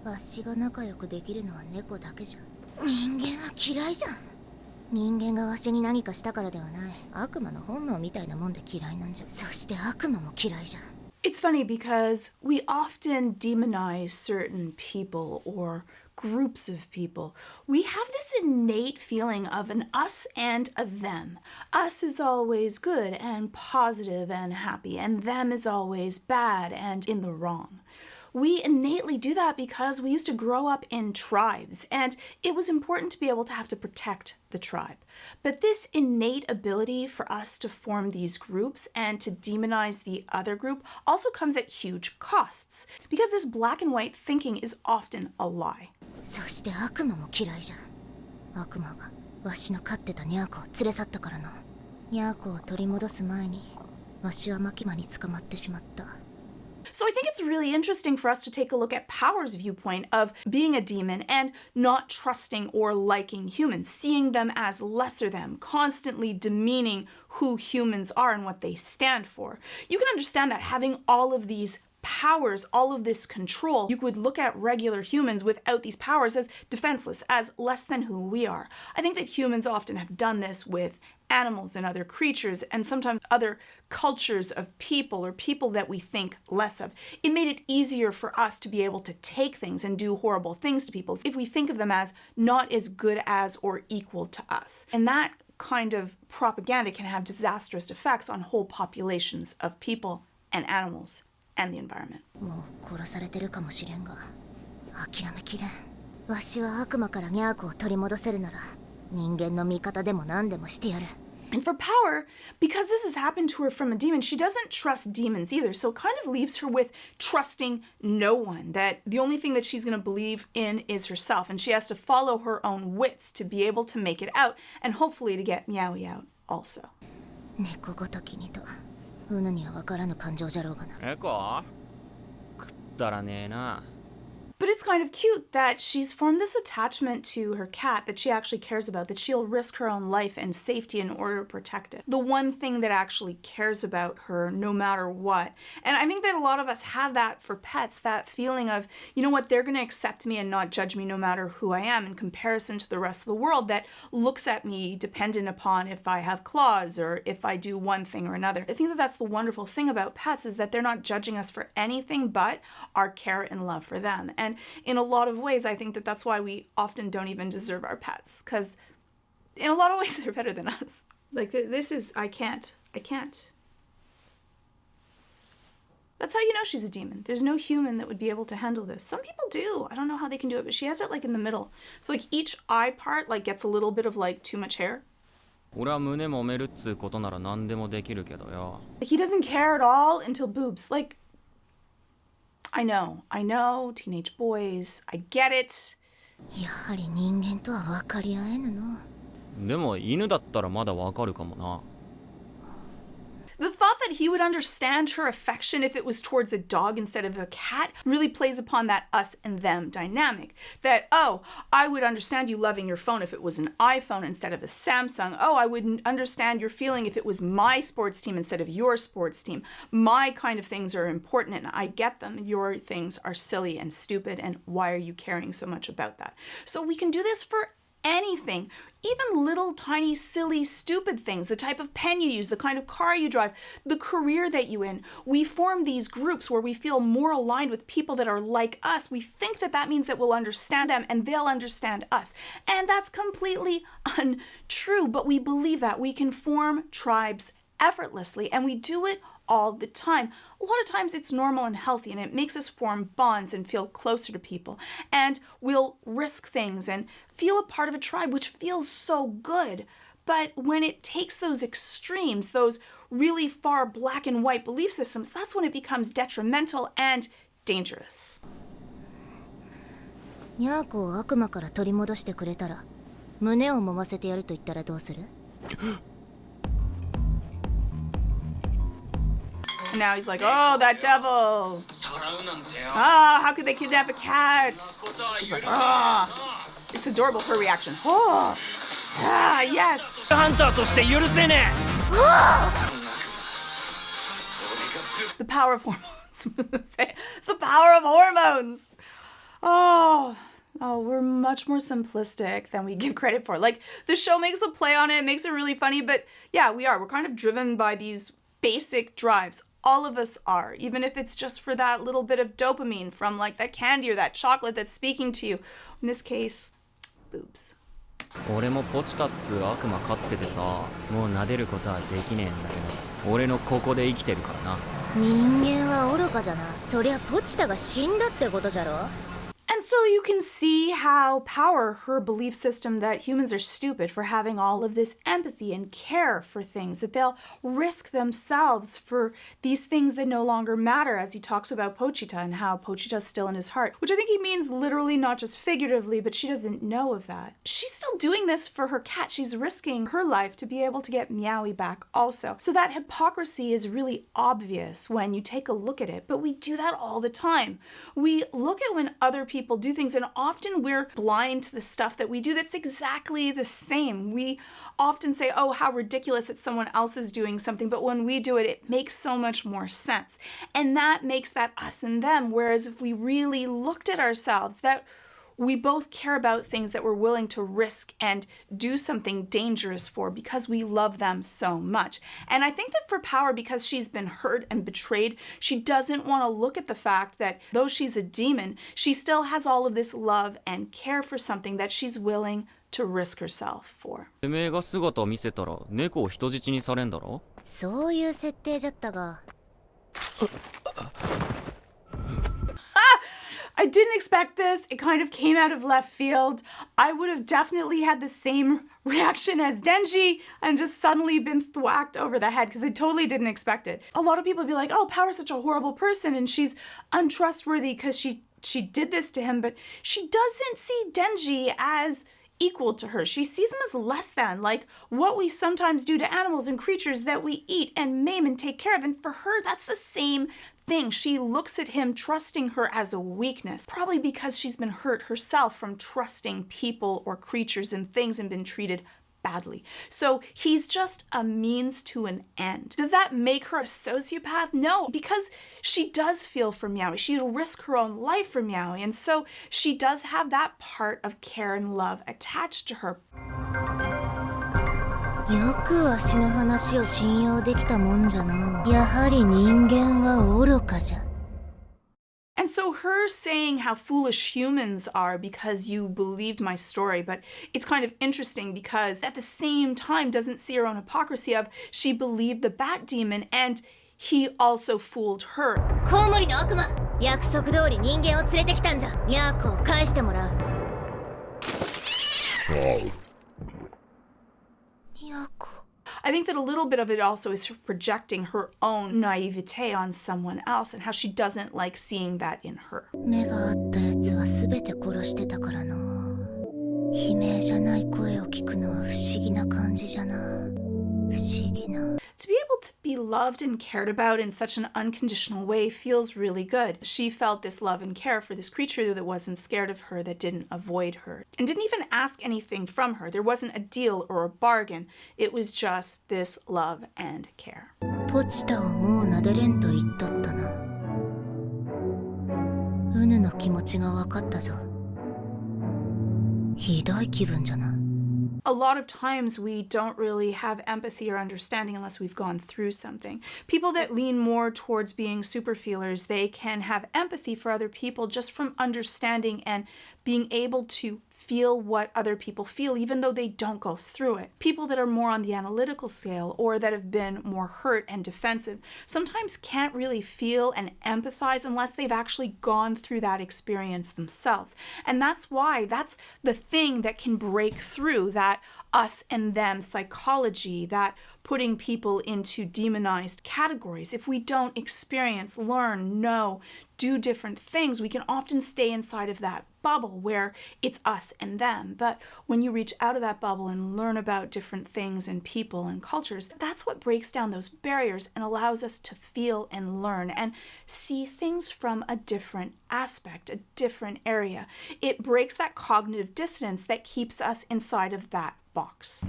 わしが仲良くできるのは猫だけじゃ。人間は嫌いじゃん。人間がわしに何かしたからではない。悪魔の本能みたいなもんで嫌いなんじゃ。そして悪魔も嫌いじゃん。It's funny because we often demonize certain people or groups of people. We have this innate feeling of an us and a them. Us is always good and positive and happy, and them is always bad and in the wrong. We innately do that because we used to grow up in tribes, and it was important to be able to have to protect the tribe. But this innate ability for us to form these groups and to demonize the other group also comes at huge costs, because this black and white thinking is often a lie. そして悪魔も嫌いじゃん。悪魔がわしの飼ってたニャーコを連れ去ったからな。ニャーコを取り戻す前にわしはマキマに捕まってしまった。So I think it's really interesting for us to take a look at Power's viewpoint of being a demon and not trusting or liking humans, seeing them as lesser than, constantly demeaning who humans are and what they stand for. You can understand that having all of these powers, all of this control, you would look at regular humans without these powers as defenseless, as less than who we are. I think that humans often have done this with animals and other creatures and sometimes other cultures of people or people that we think less of. It made it easier for us to be able to take things and do horrible things to people if we think of them as not as good as or equal to us. And that kind of propaganda can have disastrous effects on whole populations of people and animals and the environment. もう殺されてるかもしれんが、諦めきれん。わしは悪魔からニャーコを取り戻せるなら、人間の味方でも何でもしてやる。And for Power, because this has happened to her from a demon, she doesn't trust demons either. So it kind of leaves her with trusting no one, that the only thing that she's going to believe in is herself. And she has to follow her own wits to be able to make it out and hopefully to get Meowie out also. 猫ごときにと、うぬには分からぬ感情じゃろうがな。猫？くったらねえな。But it's kind of cute that she's formed this attachment to her cat that she actually cares about, that she'll risk her own life and safety in order to protect it. The one thing that actually cares about her no matter what. And I think that a lot of us have that for pets, that feeling of, you know what, they're going to accept me and not judge me no matter who I am in comparison to the rest of the world that looks at me dependent upon if I have claws or if I do one thing or another. I think that that's the wonderful thing about pets is that they're not judging us for anything but our care and love for them. And in a lot of ways, I think that that's why we often don't even deserve our pets, because in a lot of ways, they're better than us. Like, this is, I can't. That's how you know she's a demon. There's no human that would be able to handle this. Some people do. I don't know how they can do it, but she has it, like, in the middle. So, like, each eye part, like, gets a little bit of, like, too much hair. 俺は胸揉めるっつうことなら何でもできるけどよ。 He doesn't care at all until boobs. Like, I know, teenage boys, I get it. やはり人間とは分かり合えぬの。でも犬だったらまだわかるかもな。 The thought that he would understand her affection if it was towards a dog instead of a cat really plays upon that us and them dynamic. That, oh, I would understand you loving your phone if it was an iPhone instead of a Samsung. Oh, I would understand your feeling if it was my sports team instead of your sports team. My kind of things are important and I get them. Your things are silly and stupid, and why are you caring so much about that? So we can do this for anything, even little tiny silly stupid things, the type of pen you use, the kind of car you drive, the career that you in. We form these groups where we feel more aligned with people that are like us. We think that that means that we'll understand them and they'll understand us, and that's completely untrue. But we believe that we can form tribes effortlessly, and we do it all the time. A lot of times it's normal and healthy, and it makes us form bonds and feel closer to people, and we'll risk things and feel a part of a tribe, which feels so good. But when it takes those extremes, those really far black and white belief systems, that's when it becomes detrimental and dangerous. ニャーコを悪魔から取り戻してくれたら、胸を揉ませてやると言ったらどうする? And now he's like, oh, that devil. Ah, how could they kidnap a cat? She's like, ah. It's adorable, her reaction. Oh, ah, yes. The power of hormones. It's the power of hormones. Oh, Oh, we're much more simplistic than we give credit for. Like, the show makes a play on it, makes it really funny, but yeah, we are. We're kind of driven by these basic drives. All of us are, even if it's just for that little bit of dopamine from like that candy or that chocolate that's speaking to you. In this case, boobs. 俺もポチタっつう悪魔飼っててさ、もう撫でることはできねえんだけど、俺のここで生きてるからな。人間は愚かじゃな。そりゃポチタが死んだってことじゃろ。 And so you can see how power her belief system that humans are stupid for having all of this empathy and care for things, that they'll risk themselves for these things that no longer matter, as he talks about Pochita and how Pochita's still in his heart, which I think he means literally, not just figuratively, but she doesn't know of that. She's still doing this for her cat. She's risking her life to be able to get Meowie back also. So that hypocrisy is really obvious when you take a look at it, but we do that all the time. We look at when other people do things, and often we're blind to the stuff that we do that's exactly the same. We often say, oh, how ridiculous that someone else is doing something, but when we do it, it makes so much more sense. And that makes that us and them, whereas if we really looked at ourselves, that we both care about things that we're willing to risk and do something dangerous for because we love them so much. And I think that for Power, because she's been hurt and betrayed, she doesn't want to look at the fact that though she's a demon, she still has all of this love and care for something that she's willing to risk herself for. てめえが姿見せたら猫を人質にされんだろ。そういう設定じゃったが。 I didn't expect this. It kind of came out of left field. I would have definitely had the same reaction as Denji and just suddenly been thwacked over the head because I totally didn't expect it. A lot of people would be like, oh, Power's such a horrible person and she's untrustworthy because she did this to him, but she doesn't see Denji as equal to her. She sees him as less than, like what we sometimes do to animals and creatures that we eat and maim and take care of. And for her, that's the same thing. She looks at him trusting her as a weakness, probably because she's been hurt herself from trusting people or creatures and things and been treated badly. So he's just a means to an end. Does that make her a sociopath? No, because she does feel for Meowie. She'll risk her own life for Meowie. And so she does have that part of care and love attached to her. よくわしの話を信用できたもんじゃな。やはり人間は愚かじゃ。 And so her saying how foolish humans are because you believed my story, but it's kind of interesting because at the same time doesn't see her own hypocrisy of she believed the bat demon and he also fooled her. コウモリの悪魔、約束通り人間を連れてきたんじゃ。ニャーコを返してもらう。ニャーコ。 I think that a little bit of it also is projecting her own naivete on someone else and how she doesn't like seeing that in her. 目があったやつは全て殺してたからな。悲鳴じゃない声を聞くのは不思議な感じじゃな。不思議な。 To be able to be loved and cared about in such an unconditional way feels really good. She felt this love and care for this creature that wasn't scared of her, that didn't avoid her, and didn't even ask anything from her. There wasn't a deal or a bargain. It was just this love and care. ポチタをもう撫でれんと言っとったな。ウヌの気持ちが分かったぞ。ひどい気分じゃな。 A lot of times we don't really have empathy or understanding unless we've gone through something. People that lean more towards being super feelers, they can have empathy for other people just from understanding and being able to feel what other people feel, even though they don't go through it. People that are more on the analytical scale or that have been more hurt and defensive sometimes can't really feel and empathize unless they've actually gone through that experience themselves. And that's why that's the thing that can break through that us and them psychology, that putting people into demonized categories. If we don't experience, learn, know, do different things, we can often stay inside of that bubble where it's us and them. But when you reach out of that bubble and learn about different things and people and cultures, that's what breaks down those barriers and allows us to feel and learn and see things from a different aspect, a different area. It breaks that cognitive dissonance that keeps us inside of that box.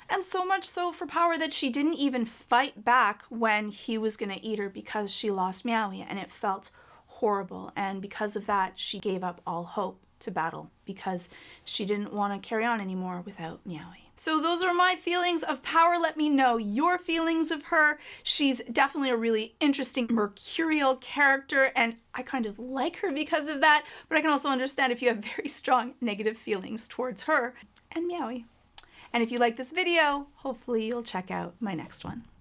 And And so much so for power that she didn't even fight back when he was going to eat her because she lost Meowie, and it felt horrible. And because of that, she gave up all hope to battle because she didn't want to carry on anymore without Meowie. So those are my feelings of power. Let me know your feelings of her. She's definitely a really interesting mercurial character, and I kind of like her because of that, but I can also understand if you have very strong negative feelings towards her and Meowie. And if you like this video, hopefully you'll check out my next one.